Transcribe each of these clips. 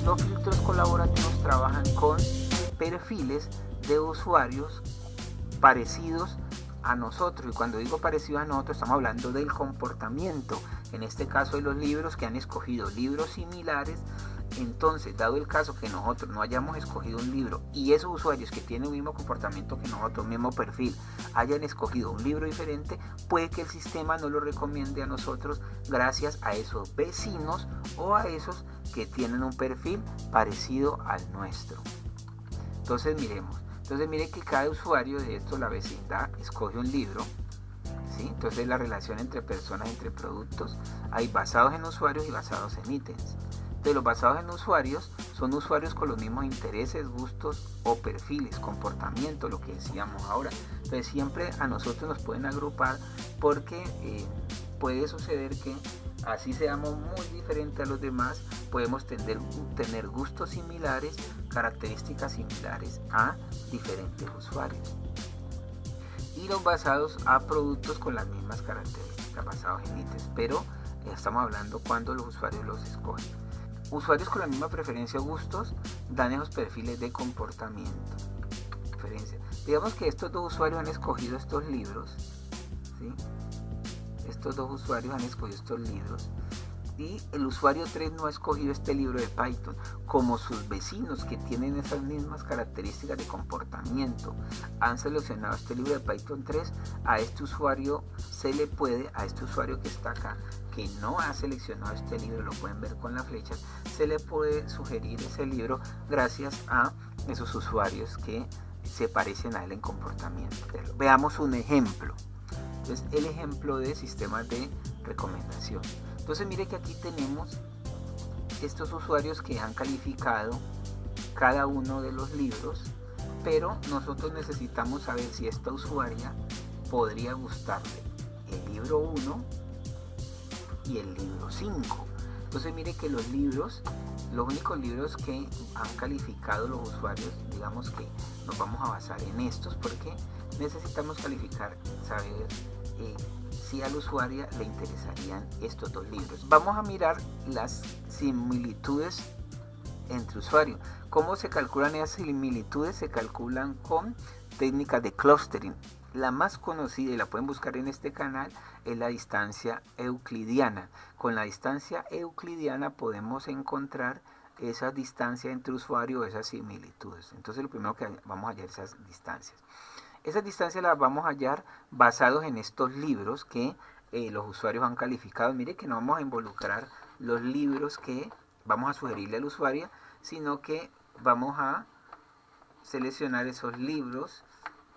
Los filtros colaborativos trabajan con perfiles de usuarios parecidos a nosotros, y cuando digo parecidos a nosotros estamos hablando del comportamiento, en este caso de los libros que han escogido libros similares. Entonces, dado el caso que nosotros no hayamos escogido un libro y esos usuarios que tienen el mismo comportamiento que nosotros, mismo perfil, hayan escogido un libro diferente, puede que el sistema no lo recomiende a nosotros gracias a esos vecinos o a esos que tienen un perfil parecido al nuestro. Entonces miremos, mire que cada usuario de esto, la vecindad, escoge un libro, ¿sí? Entonces la relación entre personas, entre productos, hay basados en usuarios y basados en ítems. De los basados en usuarios, son usuarios con los mismos intereses, gustos o perfiles, comportamiento, lo que decíamos ahora. Entonces siempre a nosotros nos pueden agrupar porque puede suceder que así seamos muy diferentes a los demás, podemos tener gustos similares, características similares a diferentes usuarios. Y los basados a productos con las mismas características, basados en ítems, pero estamos hablando cuando los usuarios los escogen. Usuarios con la misma preferencia o gustos dan esos perfiles de comportamiento. Digamos que estos dos usuarios han escogido estos libros, ¿sí? Estos dos usuarios han escogido estos libros y el usuario 3 no ha escogido este libro de Python. Como sus vecinos que tienen esas mismas características de comportamiento han seleccionado este libro de Python 3, a este usuario se le puede, a este usuario que está acá, que no ha seleccionado este libro, lo pueden ver con la flecha, se le puede sugerir ese libro gracias a esos usuarios que se parecen a él en comportamiento. Veamos un ejemplo. Entonces, el ejemplo de sistemas de recomendación. Entonces mire que aquí tenemos estos usuarios que han calificado cada uno de los libros, pero nosotros necesitamos saber si esta usuaria podría gustarle el libro 1 y el libro 5. Entonces mire que los libros, los únicos libros que han calificado los usuarios, digamos que nos vamos a basar en estos porque necesitamos calificar, saber si a la usuaria le interesarían estos dos libros. Vamos a mirar las similitudes entre usuarios. ¿Cómo se calculan esas similitudes? Se calculan con técnicas de clustering. La más conocida, y la pueden buscar en este canal, es la distancia euclidiana. Con la distancia euclidiana podemos encontrar esa distancia entre usuarios, esas similitudes. Entonces lo primero que vamos a hallar esas distancias. Esas distancias las vamos a hallar basados en estos libros que los usuarios han calificado. Mire que no vamos a involucrar los libros que vamos a sugerirle al usuario, sino que vamos a seleccionar esos libros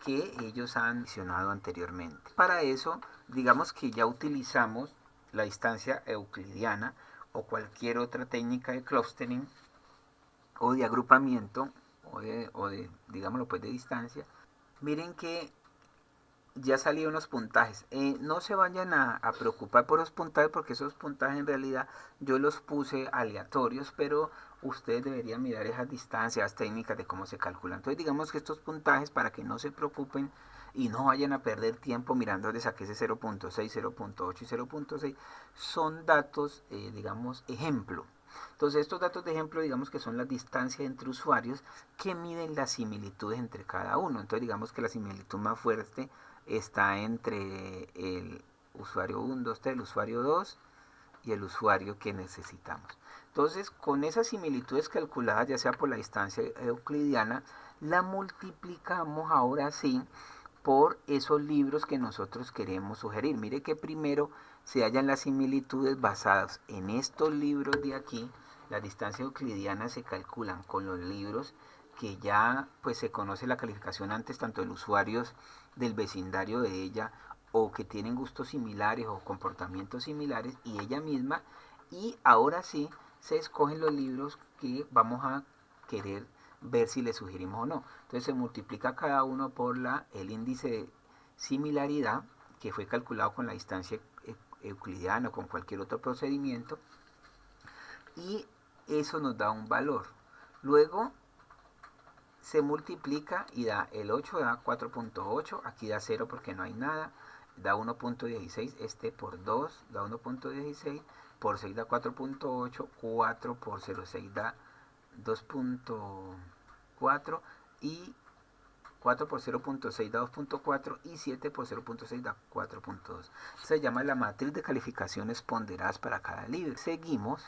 que ellos han mencionado anteriormente. Para eso, digamos que ya utilizamos la distancia euclidiana o cualquier otra técnica de clustering o de agrupamiento o de digámoslo pues de distancia. Miren que ya salieron los puntajes. No se vayan a preocupar por los puntajes porque esos puntajes en realidad yo los puse aleatorios, pero ustedes deberían mirar esas distancias, técnicas de cómo se calculan. Entonces digamos que estos puntajes, para que no se preocupen y no vayan a perder tiempo mirando dónde saqué ese 0.6, 0.8 y 0.6, son datos, digamos, ejemplo. Entonces estos datos de ejemplo digamos que son las distancias entre usuarios que miden las similitudes entre cada uno. Entonces digamos que la similitud más fuerte está entre el usuario 1, 2, 3, el usuario 2 y el usuario que necesitamos. Entonces con esas similitudes calculadas ya sea por la distancia euclidiana, la multiplicamos ahora sí por esos libros que nosotros queremos sugerir. Mire que primero se hallan las similitudes basadas en estos libros de aquí. Las distancias euclidianas se calculan con los libros que ya pues se conoce la calificación antes, tanto de los usuarios del vecindario de ella o que tienen gustos similares o comportamientos similares y ella misma, y ahora sí se escogen los libros que vamos a querer ver si le sugerimos o no. Entonces se multiplica cada uno por el índice de similaridad que fue calculado con la distancia euclidiana o con cualquier otro procedimiento, y eso nos da un valor. Luego se multiplica y da el 8 da 4.8, aquí da 0 porque no hay nada, da 1.16, este por 2 da 1.16, por 6 da 4.8, 4 por 0,6 da 2.4 y 4 por 0.6 da 2.4 y 7 por 0.6 da 4.2. Se llama la matriz de calificaciones ponderadas para cada libro. Seguimos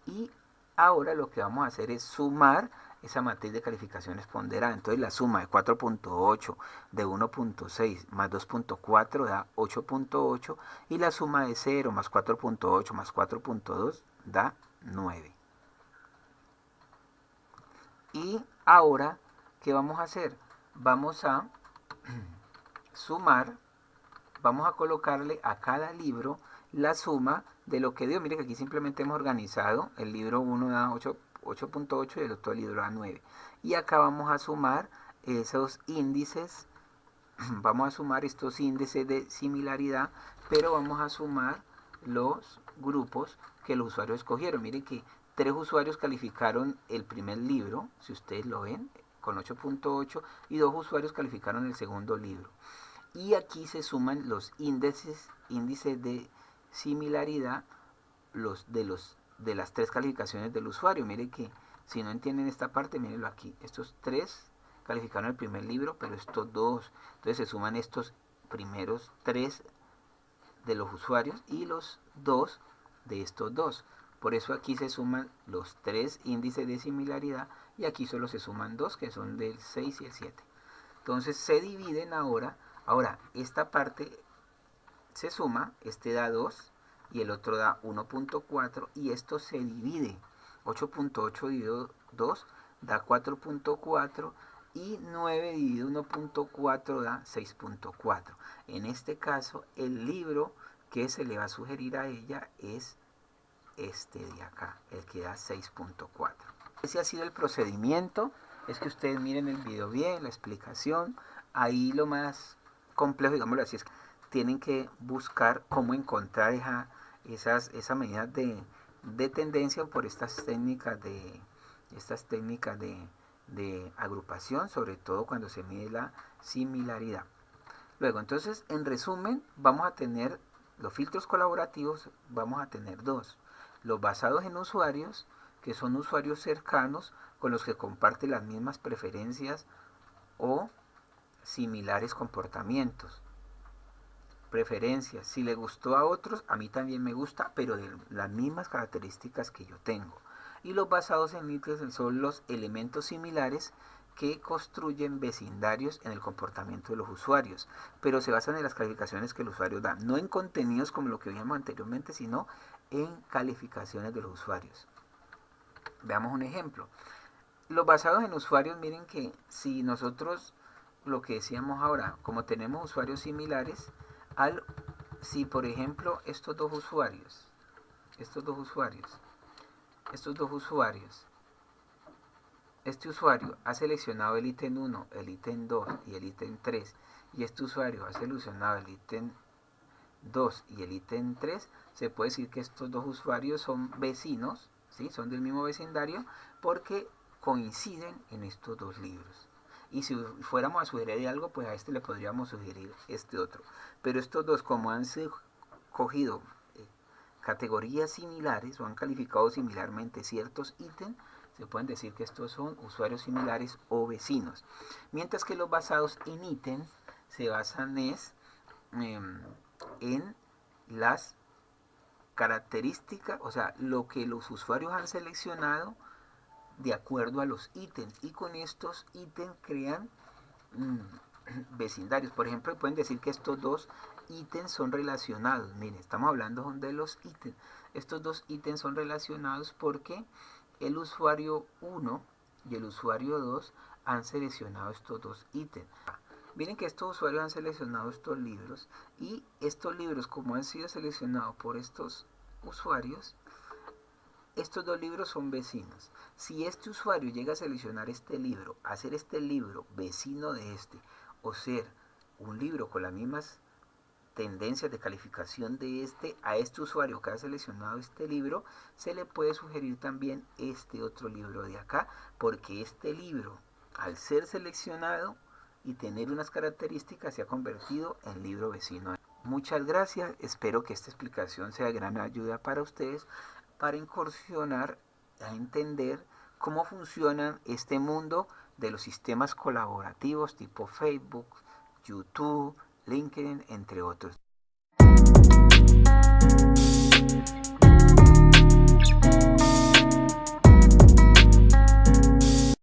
y ahora lo que vamos a hacer es sumar esa matriz de calificaciones ponderada. Entonces la suma de 4.8 de 1.6 más 2.4 da 8.8 y la suma de 0 más 4.8 más 4.2 da 9. Y ahora, ¿qué vamos a hacer? Vamos a sumar, vamos a colocarle a cada libro la suma de lo que dio. Mire que aquí simplemente hemos organizado, el libro 1 da 8.8 y el otro libro da 9. Y acá vamos a sumar esos índices, vamos a sumar estos índices de similaridad, pero vamos a sumar los grupos que los usuarios escogieron. Mire que 3 usuarios calificaron el primer libro, si ustedes lo ven, con 8.8 y 2 usuarios calificaron el segundo libro. Y aquí se suman los índices de similaridad de las 3 calificaciones del usuario. Mire que si no entienden esta parte, mírenlo aquí. Estos 3 calificaron el primer libro, pero estos 2. Entonces se suman estos primeros 3 de los usuarios y los 2 de estos 2. Por eso aquí se suman los 3 índices de similaridad y aquí solo se suman 2 que son del 6 y el 7. Entonces se dividen ahora. Ahora esta parte se suma, este da 2 y el otro da 1.4 y esto se divide. 8.8 dividido 2 da 4.4 y 9 dividido 1.4 da 6.4. En este caso el libro que se le va a sugerir a ella es este de acá, el que da 6.4. Ese ha sido el procedimiento. Es que ustedes miren el video bien, la explicación. Ahí lo más complejo, digámoslo así, es que tienen que buscar cómo encontrar esa medida de tendencia por estas técnicas de agrupación, sobre todo cuando se mide la similaridad. Luego, entonces, en resumen, vamos a tener los filtros colaborativos, vamos a tener 2. Los basados en usuarios, que son usuarios cercanos con los que comparten las mismas preferencias o similares comportamientos. Preferencias, si le gustó a otros, a mí también me gusta, pero de las mismas características que yo tengo. Y los basados en ítems son los elementos similares que construyen vecindarios en el comportamiento de los usuarios, pero se basan en las calificaciones que el usuario da, no en contenidos como lo que veíamos anteriormente, sino en calificaciones de los usuarios. Veamos un ejemplo. Los basados en usuarios, miren que si nosotros, lo que decíamos ahora, como tenemos usuarios similares, si por ejemplo estos dos usuarios, este usuario ha seleccionado el ítem 1, el ítem 2 y el ítem 3, y este usuario ha seleccionado el ítem 2 y el ítem 3, se puede decir que estos dos usuarios son vecinos, ¿sí? Son del mismo vecindario, porque coinciden en estos dos libros. Y si fuéramos a sugerir algo, pues a este le podríamos sugerir este otro. Pero estos dos, como han cogido categorías similares o han calificado similarmente ciertos ítems, se pueden decir que estos son usuarios similares o vecinos. Mientras que los basados en ítems se basan en las características, o sea, lo que los usuarios han seleccionado de acuerdo a los ítems, y con estos ítems crean vecindarios. Por ejemplo, pueden decir que estos dos ítems son relacionados. Miren, estamos hablando de los ítems. Estos dos ítems son relacionados porque el usuario 1 y el usuario 2 han seleccionado estos dos ítems. Miren que estos usuarios han seleccionado estos libros, y estos libros, como han sido seleccionados por estos usuarios, estos dos libros son vecinos. Si este usuario llega a seleccionar este libro, hacer este libro vecino de este, o ser un libro con las mismas tendencias de calificación de este, a este usuario que ha seleccionado este libro, se le puede sugerir también este otro libro de acá, porque este libro, al ser seleccionado y tener unas características, se ha convertido en libro vecino. Muchas gracias, espero que esta explicación sea de gran ayuda para ustedes, para incursionar a entender cómo funciona este mundo de los sistemas colaborativos tipo Facebook, YouTube, LinkedIn, entre otros.